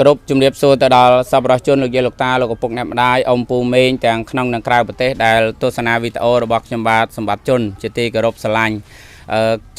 គ្រប់ជំរាបសួរទៅដល់សប្បុរសជនលោកយាយលោកតាលោកឪពុកអ្នកម្ដាយអ៊ំពូមេងទាំងក្នុងនិងក្រៅប្រទេសដែលទស្សនាវីដេអូរបស់ខ្ញុំបាទសម្បត្តិជនជាទីគោរពស្រឡាញ់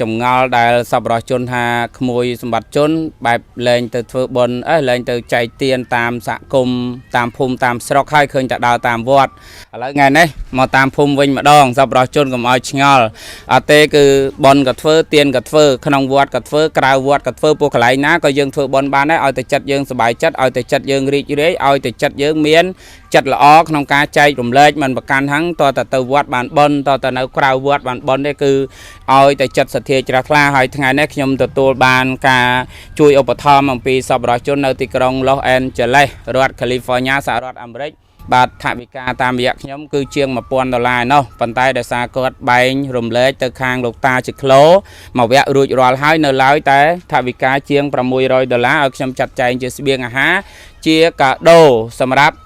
ចម្ងល់ដែលសប្បុរសជនថាក្មួយសម្បត្តិជនបែបលែងទៅធ្វើបុណ្យលែងទៅចែកទានតាមសហគមន៍តាមភូមិតាមស្រុកហើយឃើញតែដើរតាមវត្តឥឡូវថ្ងៃនេះមកតាមភូមិវិញម្ដងសប្បុរសជនកុំឲ្យឆ្ងល់អត់ទេគឺបុណ្យក៏ធ្វើទានក៏ធ្វើក្នុងវត្តក៏ធ្វើក្រៅវត្តក៏ធ្វើពួកកន្លែងណាក៏យើងធ្វើបុណ្យបានដែរឲ្យតែចិត្តយើងសប្បាយចិត្តឲ្យតែចិត្តយើងរីករាយឲ្យតែចិត្តយើងមានចិត្តល្អក្នុងការចែករំលែកមិនប្រកាន់ហឹងតើទៅវត្តបានបុណ្យតើទៅនៅក្រៅវត្តបានបុណ្យទេគឺឲ្យតែចិត្តសទ្ធាជ្រះថ្លាហើយថ្ងៃនេះខ្ញុំទទួលបានការជួយឧបត្ថម្ភអំពីសប្បុរសជននៅទីក្រុង Los Angeles រដ្ឋ California សហរដ្ឋអាមេរិកបាទថវិកាតាមរយៈខ្ញុំគឺជាង$1000ឯណោះប៉ុន្តែដោយសារគាត់បែងរំលែកទៅខាងលោកតាជាក្លូមកវគ្គរួចរាល់ហើយនៅឡើយតែថវិកាជាង$600ឲ្យខ្ញុំចាត់ចែងជាស្បៀងអាហារជាកាដូសម្រាប់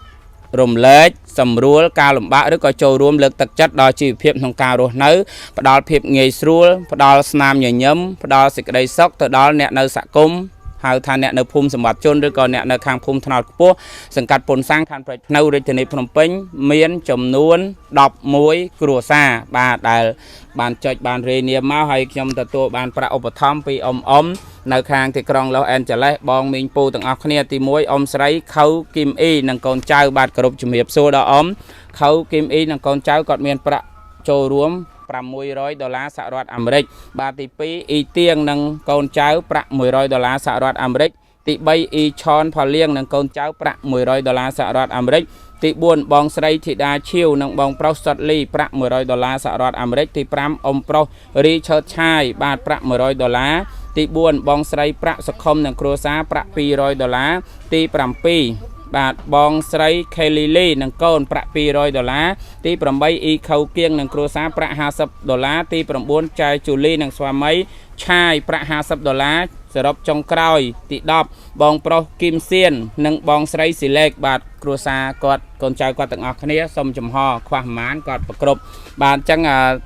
រំលែកសម្រួលការលំបាកឬក៏ចូលរួមលើកទឹកចិត្តដល់ជីវភាពក្នុងការរស់នៅផ្ដល់ភាពងាយស្រួលផ្ដល់ស្នាមញញឹមផ្ដល់សេចក្តីសុខទៅដល់អ្នកនៅសហគមន៍ហៅថាអ្នកនៅភូមិសម្បត្តិជនឬក៏អ្នកនៅខាងភូមិថ្នោតខ្ពស់សង្កាត់ពុនសាំងខណ្ឌព្រែកភ្នៅរាជធានីភ្នំពេញមានចំនួន11គ្រួសារបាទដែលបានចុចបានរាយនាមមកហើយខ្ញុំទទួលបានប្រាក់ឧបត្ថម្ភពីអ៊ំនៅខាងទីក្រុង Los Angeles បងមីងពូទាំងអស់គ្នាទី1អ៊ំស្រីខៅគឹមអ៊ីនិងកូនចៅបាទគ្រប់ជំរាបសួរដល់អ៊ំខៅគឹមអ៊ីនិងកូនចៅគាត់មានប្រាក់ចូលរួម$600សហរដ្ឋអាមេរិកបាទទី2អ៊ីទៀងនិងកូនចៅប្រាក់$100សហរដ្ឋអាមេរិកទី3អ៊ីឆនផលៀងនិងកូនចៅប្រាក់$100សហរដ្ឋអាមេរិកទី4បងស្រីធីតាឈៀវនិងបងប្រុសសុតលីប្រាក់$100សហរដ្ឋអាមេរិកទី5អ៊ំប្រុសរីឆើតឆាយបាទប្រាក់$100ទី4បងស្រីប្រាក់សខុមនិងគ្រួសារប្រាក់$200ទី7បាទបងស្រីខេលីលីនិងកូនប្រាក់$200ទី8អ៊ីខៅគៀងនិងគ្រួសារប្រាក់$50ទី9ចៅជូលីនិងស្វាមីឆាយប្រាក់$50សរុបចុងក្រោយទី10បងប្រុសគឹមសៀននិងបងស្រីស៊ីលេកបាទគ្រួសារគាត់កូនចៅគាត់ទាំងអស់គ្នាសូមចំហខ្វះប្រមាណគាត់ប្រគ្រប់បាទអញ្ចឹង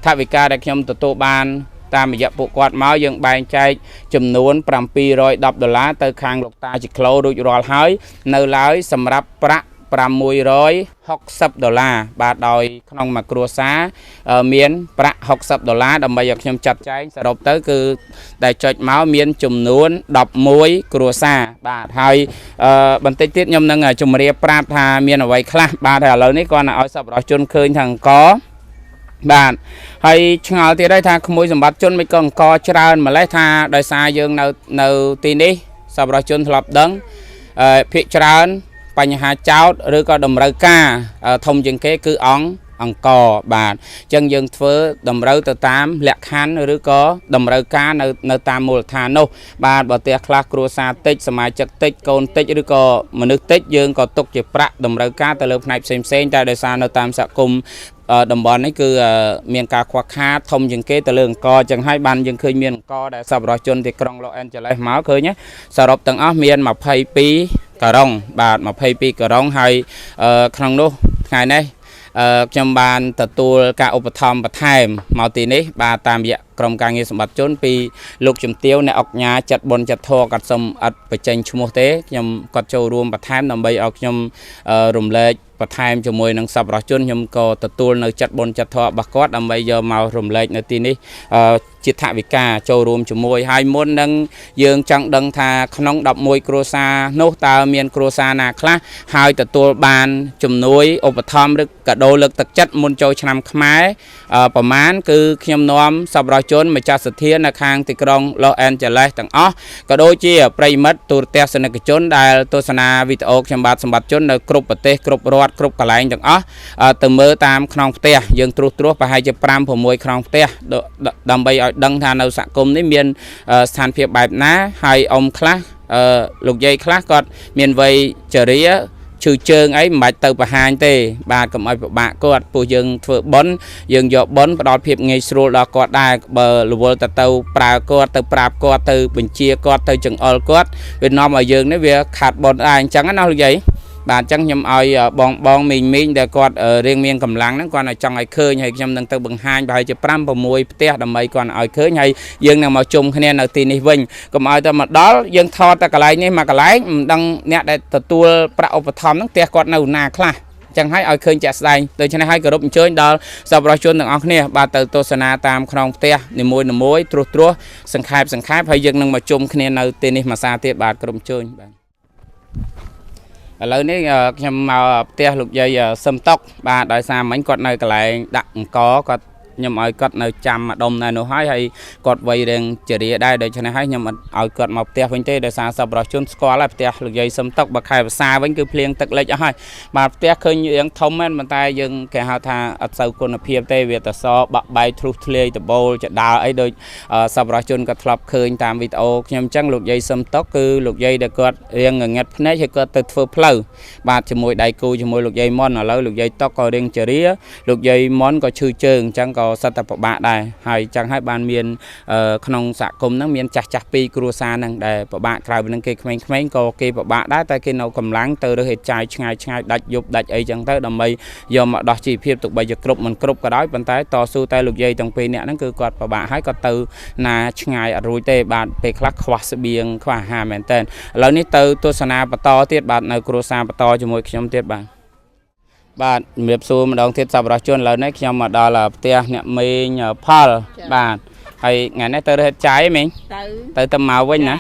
ថវិកាដែលខ្ញុំទទួលបានតាមរយៈពួកគាត់មកយើងបែងចែកចំនួន$710ទៅខាងលោកតាជាក្លូរួចរាល់ហើយនៅឡើយសម្រាប់ប្រាក់$660បាទដោយក្នុងមួយគ្រួសារមានប្រាក់$60ដើម្បីឲ្យខ្ញុំចាត់ចែងសរុបទៅគឺដែលចុចមកមានចំនួន11គ្រួសារបាទហើយបន្តិចទៀតខ្ញុំនឹងជម្រាបប្រាប់ថាមានអ្វីខ្លះបាទហើយឥឡូវនេះគាត់ឲ្យសប្បុរសជនឃើញថាអង្គបាទហើយឆ្ងល់ទៀតហើយថាក្មួយសម្បត្តិជនមិនក៏អង្គច្រើនម្លេះថាដោយសារយើងនៅទីនេះសប្បុរសជនធ្លាប់ដឹងភាគច្រើនបញ្ហាចោតឬក៏តម្រូវការធំជាងគេគឺអង្គបាទអញ្ចឹងយើងធ្វើតម្រូវទៅតាមលក្ខខណ្ឌឬក៏តម្រូវការនៅតាមមូលដ្ឋាននោះបាទបើផ្ទះខ្លះគ្រួសារតិចសមាជិកតិចកូនតិចឬក៏មនុស្សតិចយើងក៏ទុកជាប្រាក់តម្រូវការទៅលើផ្នែកផ្សេងតែដោយសារនៅតាមសហគមន៍តំបន់នេះគឺមានការខ្វះខាតធំជាងគេទៅលើអង្គអញ្ចឹងហើយបានយើងឃើញមានអង្គដែលសប្បុរសជនទីក្រុង Los Angeles មកឃើញសរុបទាំងអស់មាន22ការុងបាទ22ការុងហើយក្នុងនោះថ្ងៃនេះខ្ញុំបានទទួលការឧបត្ថម្ភបន្ថែមមកទីនេះបាទតាមរយៈក្រុមការងារសម្បត្តិជនពីលោកជំទាវអ្នកអង្គញាចាត់បុណ្យចាត់ធរគាត់សូមអត់បញ្ចេញឈ្មោះទេខ្ញុំគាត់ចូលរួមបន្ថែមដើម្បីឲ្យខ្ញុំរំលែកបន្ថែមជាមួយនឹងសប្បុរសជនខ្ញុំក៏ទទួលនៅចាត់បុណ្យចាត់ធររបស់គាត់ដើម្បីយកមករំលែកនៅទីនេះជាថវិកាចូលរួមជាមួយហើយមុននឹងយើងចង់ដឹងថាក្នុង11គ្រួសារនោះតើមានគ្រួសារណាខ្លះហើយទទួលបានជំនួយឧបត្ថម្ភឬកាដូលើកទឹកចិត្តមុនចូលឆ្នាំខ្មែរប្រមាណគឺខ្ញុំនាំសប្បុរសជនម្ចាស់សទ្ធានៅខាងទីក្រុង Los Angeles ទាំងអស់ក៏ដូចជាប្រិមិត្តទូរទស្សនិកជនដែលទស្សនាវីដេអូខ្ញុំបាទសម្បត្តិជននៅគ្រប់ប្រទេសគ្រប់រដ្ឋគ្រប់កន្លែងទាំងអស់ទៅមើលតាមក្នុងផ្ទះយើងត្រួសប្រហែលជា5-6ក្នុងផ្ទះដើម្បីឲ្យដឹងថានៅសហគមន៍នេះមានស្ថានភាពបែបណាហើយអ៊ំខ្លះលោកយាយខ្លះគាត់មានវ័យជរាឈឺជើងអីមិនបាច់ទៅបង្ហាញទេបាទកុំឲ្យពិបាកគាត់ពួកយើងធ្វើបុណ្យយើងយកបុណ្យផ្ដល់ភាពងាយស្រួលដល់គាត់ដែរបើរវល់ទៅប្រើគាត់ទៅប្រាប់គាត់ទៅបញ្ជាគាត់ទៅចង្អុលគាត់វានាំឲ្យយើងនេះវាខាត់បុណ្យដែរអញ្ចឹងណាលោកយាយ បាទអញ្ចឹងខ្ញុំឲ្យបងមីងដែលគាត់រៀងមានកម្លាំងហ្នឹងគាត់ឲ្យចង់ឲ្យឃើញហើយខ្ញុំនឹងទៅបង្ហាញប្រហែលជា5 6ផ្ទះដើម្បីគាត់ឲ្យឃើញហើយយើងនឹងមកជុំគ្នានៅទីនេះវិញកុំឲ្យតែមកដល់យើងថតតែកន្លែងនេះមកកន្លែងមិនដឹងអ្នកដែលទទួលប្រាក់ឧបត្ថម្ភហ្នឹងផ្ទះគាត់នៅណាខ្លះចឹងហើយឲ្យឃើញជាក់ស្ដែងដូច្នេះហើយគោរពអញ្ជើញដល់សប្បុរសជនទាំងអស់គ្នាបាទទៅទស្សនាតាមក្នុងផ្ទះនីមួយត្រួសសង្ខេបហើយយើងនឹងមកជុំគ្នានៅទីនេះមួយសារទៀតបាទគោរពអញ្ជើញបាទឥឡូវនេះខ្ញុំមកផ្ទះលោកយាយសឹមតុកបាទដោយសារមិញគាត់នៅកន្លែងដាក់អង្គគាត់ខ្ញុំឲ្យគាត់នៅចាំម្ដុំនៅនោះហើយគាត់វ័យរៀងជារាដែរដូច្នេះហើយខ្ញុំឲ្យគាត់មកផ្ទះវិញទេដោយសារសប្បុរសជនស្គាល់ហើយផ្ទះលោកយាយសឹមតុកបើខែភាសាវិញគឺភ្លៀងទឹកលិចអស់ហើយបាទផ្ទះឃើញរៀងធំមែនប៉ុន្តែយើងគេហៅថាអត់សូវគុណភាពទេវាតសបាក់បែកធ្លុះធ្លាយដបូលចដាលអីដូចសប្បុរសជនក៏ធ្លាប់ឃើញតាមវីដេអូខ្ញុំអញ្ចឹងលោកយាយសឹមតុកគឺលោកយាយដែលគាត់រៀងងងឹតភ្នែកហើយគាត់ទៅធ្វើផ្លូវបាទជាមួយដៃគូជាមួយលោកយាយមុនឥឡូវលោកយាយតុកក៏រៀងជារាលោកយាយមុនក៏ឈឺជើងអញ្ចឹងក៏សិតតែពិបាកដែរហើយចឹងហើយបានមានក្នុងសហគមន៍ហ្នឹងមានចាស់ពីរគ្រួសារហ្នឹងដែលពិបាកក្រៅពីហ្នឹងគេក្មេងៗក៏គេពិបាកដែរតែគេនៅកម្លាំងទៅរើសហេតុចាយឆ្ងាយដាច់យប់ដាច់អីចឹងទៅដើម្បីយកមកដោះជីវភាពទុកបីជាគ្រប់មិនគ្រប់ក៏ដោយប៉ុន្តែតស៊ូតែលោកយាយទាំងពីរនាក់ហ្នឹងគឺគាត់ពិបាកហើយគាត់ទៅណាឆ្ងាយអត់រួចទេបាទពេលខ្លះខ្វះស្បៀងខ្វះអាហារមែនតើឥឡូវនេះទៅទស្សនាបន្តទៀតបាទនៅគ្រួសារបន្តជាមួយខ្ញុំទៀតបាទបាទជំរាបសួរម្ដងទៀតសប្បុរសជនឥឡូវនេះខ្ញុំមកដល់ផ្ទះអ្នកមេងផលបាទហើយថ្ងៃនេះទៅរើសចាយមេងទៅមកវិញណា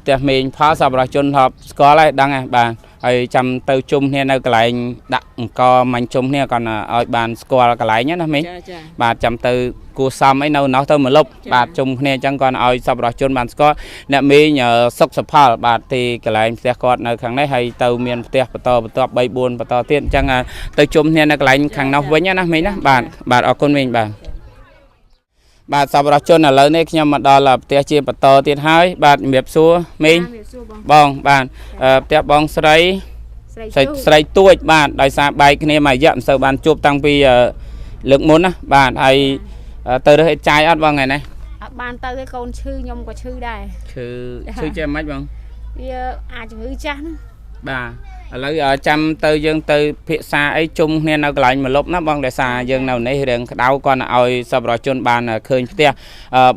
ផ្ទះមេងផលសប្បុរសជនធ្លាប់ស្គាល់ហើយដឹងហើយបាទហើយចាំទៅជុំគ្នានៅកន្លែងដាក់អង្គមាញ់ជុំគ្នាគាត់ឲ្យបានស្គាល់កន្លែងណាមេងបាទចាំទៅគួសមអីនៅនោះទៅមកលុបបាទជុំគ្នាអញ្ចឹងគាត់ឲ្យសប្បុរសជនបានស្គាល់អ្នកមេងសុខសផលបាទទីកន្លែងផ្ទះគាត់នៅខាងនេះហើយទៅមានផ្ទះបន្ត3 4បន្តទៀតអញ្ចឹងទៅជុំគ្នានៅកន្លែងខាងនោះវិញណាមេងណាបាទអរគុណមេងបាទសប្បុរសជនឥឡូវនេះខ្ញុំមកដល់ផ្ទះជាបន្តទៀតហើយបាទជំរាបសួរមេងបងបាទផ្ទះបងស្រីទួចបាទដោយសារបែកគ្នាមួយរយៈមិនសូវបានជួបតាំងពីលើកមុនណាបាទហើយទៅរើសចាយអត់បងថ្ងៃនេះអត់បានទៅទេកូនឈឺខ្ញុំក៏ឈឺដែរឈឺចេះមិនបងវាអាចជំងឺចាស់ណាបាទឥឡូវចាំទៅយើងទៅភាសាអីជុំគ្នានៅកន្លែងមកលុបណាបងដោយសារយើងនៅនេះរឿងក្តៅគាត់ឲ្យសប្បុរសជនបានឃើញផ្ទះ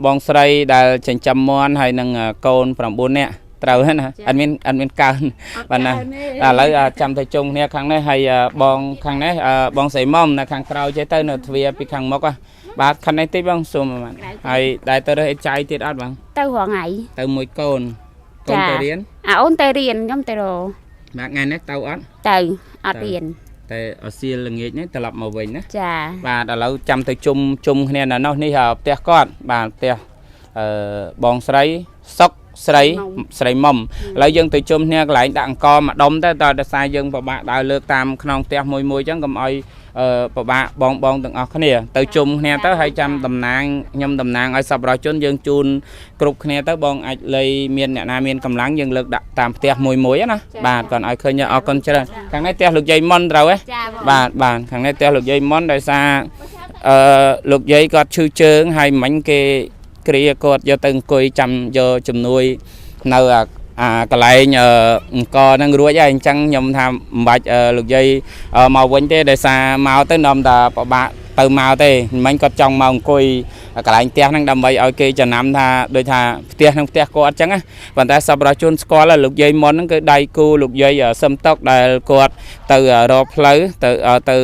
បងស្រីដែលចិញ្ចឹមមាន់ហើយនឹងកូន9នាក់ត្រូវហ្នឹងណាអត់មានកើនបាទណាឥឡូវចាំទៅជុំគ្នាខាងនេះហើយបងខាងនេះបងស្រីមុំនៅខាងក្រោយចេះទៅនៅទ្វារពីខាងមុខបាទខាងនេះតិចបងសុំបាទហើយដែលទៅរើសចាយទៀតអត់បងទៅរងថ្ងៃទៅមួយកូនទៅរៀនអូនទៅរៀនខ្ញុំទៅរបាទថ្ងៃនេះទៅអត់ទៅអត់រៀនតែអសៀលល្ងាចនេះត្រឡប់មកវិញណាចាបាទឥឡូវចាំទៅជុំគ្នានៅនោះនេះផ្ទះគាត់បាទផ្ទះបងស្រីសុកស្រីមុំឥឡូវយើងទៅជុំគ្នាកន្លែងដាក់អង្គម្ដុំទៅតើដោយសារយើងពិបាកដើរលើកតាមក្នុងផ្ទះមួយអញ្ចឹងកុំឲ្យពិបាកបងទាំងអស់គ្នាទៅជុំគ្នាទៅហើយចាំតំណាងខ្ញុំតំណាងឲ្យសប្បុរសជនយើងជូនគ្រប់គ្នាទៅបងអាចលៃមានអ្នកណាមានកម្លាំងយើងលើកដាក់តាមផ្ទះមួយណាបាទគាត់ឲ្យឃើញអរគុណច្រើនខាងនេះផ្ទះលោកយាយមុនត្រូវទេបាទខាងនេះផ្ទះលោកយាយមុនដោយសារលោកយាយគាត់ឈឺជើងហើយមិញគេគ្រាគាត់យកទៅអង្គុយចាំយកជំនួយនៅកន្លែងអង្គហ្នឹងរួចហើយអញ្ចឹងខ្ញុំថាមិនបាច់លោកយាយមកវិញទេដោយសារមកទៅនាំតែពិបាកទៅមកទេមិញគាត់ចង់មកអង្គុយកន្លែងផ្ទះហ្នឹងដើម្បីឲ្យគេចំណាំថាដូចថាផ្ទះហ្នឹងផ្ទះគាត់អញ្ចឹងណាប៉ុន្តែសប្បុរសជនស្គាល់លោកយាយមុនហ្នឹងគឺដៃគូលោកយាយសឹមតុកដែលគាត់ទៅរកផ្លូវទៅ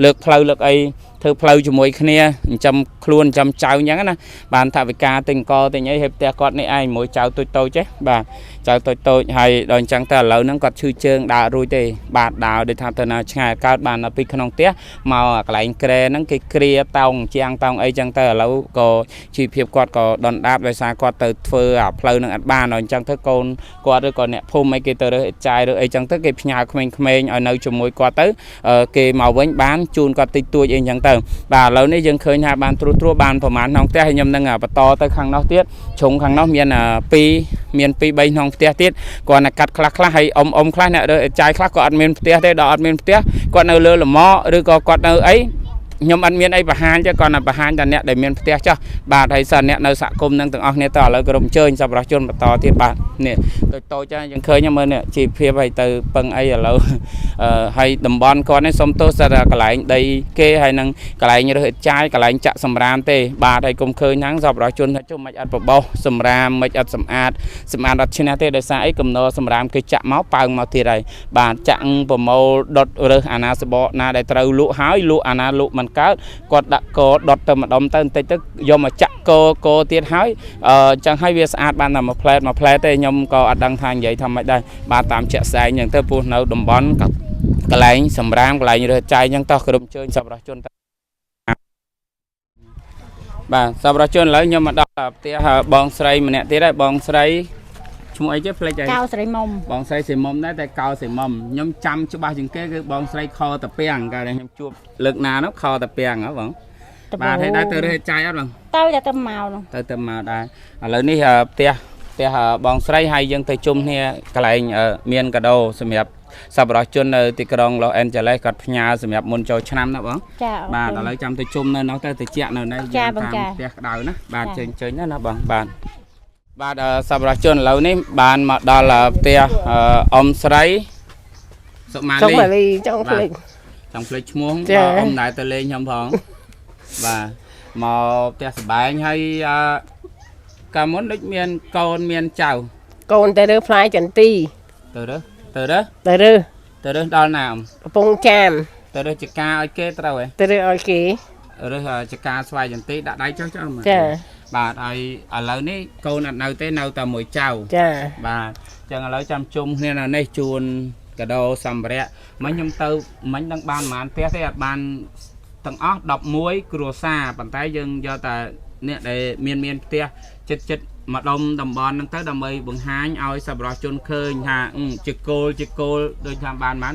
លើកផ្លូវលើកអីធ្វើផ្លូវជាមួយគ្នាចិញ្ចឹមខ្លួនចិញ្ចឹមចៅអញ្ចឹងណាបានថាវិការទិញអង្គទិញអីហើយផ្ទះគាត់នេះឯងមួយចៅតូចទេបាទចៅតូចហើយដល់អញ្ចឹងទៅឥឡូវហ្នឹងគាត់ឈឺជើងដើររួចទេបាទដើរដូចថាទៅណាឆ្ងាយកើតបានពីក្នុងផ្ទះមកកន្លែងក្រែហ្នឹងគេគ្រាតោងជាងតោងអីចឹងទៅឥឡូវក៏ជីវភាពគាត់ក៏ដុនដាបដោយសារគាត់ទៅធ្វើអាផ្លូវហ្នឹងអត់បានដល់អញ្ចឹងទៅកូនគាត់ឬក៏អ្នកភូមិអីគេទៅរើសចាយឬអីចឹងទៅគេផ្ញើក្មេងៗឲ្យនៅជាមួយគាត់ទៅគេមកវិញបានជូនគាត់តិចតួចអីចឹងទៅបាទឥឡូវនេះយើងឃើញថាបានត្រួសបានប្រមាណក្នុងផ្ទះខ្ញុំនឹងបន្តទៅខាងនោះទៀតជ្រុងខាងនោះមាន2 3ក្នុងផ្ទះទៀតគាត់ណាកាត់ខ្លះហើយអ៊ំខ្លះអ្នកចាយខ្លះក៏អត់មានផ្ទះទេដល់អត់មានផ្ទះគាត់នៅលើលំមឬក៏គាត់នៅអី ខ្ញុំអត់មានអីបង្ហាញទេគាត់តែបង្ហាញតែអ្នកដែលមានផ្ទះចាស់បាទហើយសិនអ្នកនៅសហគមន៍នឹងទាំងអស់គ្នាតឥឡូវក៏រំជើញសប្បុរសជនបន្តទៀតបាទនេះតូចៗយើងឃើញមើលនេះជីវភាពហើយទៅពឹងអីឥឡូវហើយតំបន់គាត់នេះសុំទោសតែកន្លែងដីគេហើយនឹងកន្លែងរើសឥតចាយកន្លែងចាក់សម្រាមទេបាទហើយគុំឃើញហ្នឹងសប្បុរសជនថាជុំមិនអត់បបោសសម្រាមមិនអត់សម្អាតអត់ឈ្នះទេដោយសារអីកំណត់សម្រាមគេចាក់មកប៉ើងមកទៀតហើយបាទចាក់ប្រមូលដុតរើសអាណាសបកណាដែលត្រូវលក់ហើយលក់អាណាលក់មិនកើតគាត់ដាក់កដុតទៅម្ដុំទៅបន្តិចទៅយកមកចាក់កទៀតហើយអញ្ចឹងហើយវាស្អាតបានតែមួយផ្លែតទេខ្ញុំក៏អត់ដឹងថានិយាយថាម៉េចដែរបាទតាមជាក់ស្ដែងអញ្ចឹងទៅពោះនៅតំបន់កន្លែងសម្រាមកន្លែងរើសចាយអញ្ចឹងតោះក្រុមជើញសប្បុរសជនបាទសប្បុរសជនឥឡូវខ្ញុំមកដល់ផ្ទះបងស្រីម្នាក់ទៀតហើយបងស្រីឈ្មោះអីចេះផ្លេចអីកៅស្រីមុំបងស្រីស្រីមុំដែរតែកៅស្រីមុំខ្ញុំចាំច្បាស់ជាងគេគឺបងស្រីខតាពាំងកាលខ្ញុំជួបលើកណានោះខតាពាំងហ៎បងបាទហើយដែរទៅរើសចាយអត់បងទៅមកនោះទៅមកដែរឥឡូវនេះផ្ទះបងស្រីហើយយើងទៅជុំគ្នាកន្លែងមានកាដូសម្រាប់សប្បុរសជននៅទីក្រុង Los Angeles គាត់ផ្ញើសម្រាប់មុនចូលឆ្នាំណាបងបាទឥឡូវចាំទៅជុំនៅនោះទៅតិចនៅនេះយើងតាមផ្ទះក្តៅណាបាទចេញណាបងបាទសប្បុរសជនឥឡូវនេះបានមកដល់ផ្ទះអ៊ំស្រីសុមាលីចង់ភ្លេចឈ្មោះអ៊ំដែរទៅលេងខ្ញុំផងបាទមកផ្ទះសបែងហើយកាលមុនដូចមានកូនមានចៅកូនទៅរើផ្លែចន្ទីទៅរើដល់ណាកំពង់ចាមទៅរើចកាឲ្យគេត្រូវហ៎ទៅរើឲ្យគេរើចកាស្វាយចន្ទីដាក់ដៃចុះមើលចាបាទហើយឥឡូវនេះកូនអត់នៅទេនៅតែមួយចៅចាបាទអញ្ចឹងឥឡូវចាំជុំគ្នានៅនេះជួនកាដូសម្ភារៈមិញខ្ញុំទៅមិញនឹងបានប្រហែលផ្ទះទេអត់បានទាំងអស់11គ្រួសារប៉ុន្តែយើងយកតែអ្នកដែលមានផ្ទះចិត្តមកដុំតំបន់ហ្នឹងទៅដើម្បីបង្ហាញឲ្យសប្បុរសជនឃើញថាជាគោលដូចថាបាន1 4 6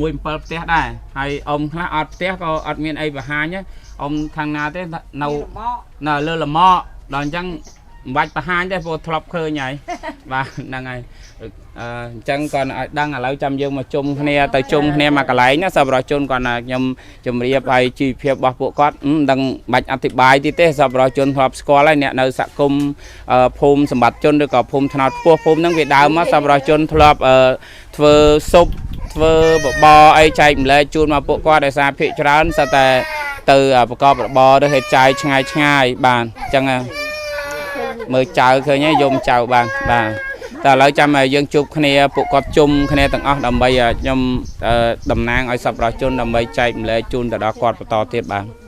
7ផ្ទះដែរហើយអ៊ំខ្លះអត់ផ្ទះក៏អត់មានអីបង្ហាញទេអ៊ំខាងណាទេនៅលើលម៉កដល់អញ្ចឹងមិនបាច់បង្ហាញទេព្រោះធ្លាប់ឃើញហើយបាទហ្នឹងហើយអញ្ចឹងគាត់ឲ្យដឹងឥឡូវចាំយើងមកជុំគ្នាទៅជុំគ្នាមកកន្លែងណាសប្បុរសជនគាត់ថាខ្ញុំជម្រាបឲ្យជីវភាពរបស់ពួកគាត់ដឹងបាច់អធិប្បាយទីទេសប្បុរសជនធ្លាប់ស្គាល់ហើយអ្នកនៅសហគមន៍ភូមិសម្បត្តិជនឬក៏ភូមិថ្នោតខ្ពស់ភូមិហ្នឹងវាដើមមកសប្បុរសជនធ្លាប់ធ្វើស៊ុបធ្វើបបរអីចែកម្លែកជូនមកពួកគាត់ដោយសារភាគច្រើនសិតតែទៅប្រកបរបរឬហេតុចាយឆ្ងាយបាទអញ្ចឹងមើលចៅឃើញហើយយំចៅបាទតែឥឡូវចាំយើងជួបគ្នាពួកគាត់ជុំគ្នាទាំងអស់ដើម្បីខ្ញុំតំណាងឲ្យសប្បុរសជនដើម្បីចែកម្លែកជូនទៅដល់គាត់បន្តទៀតបាទ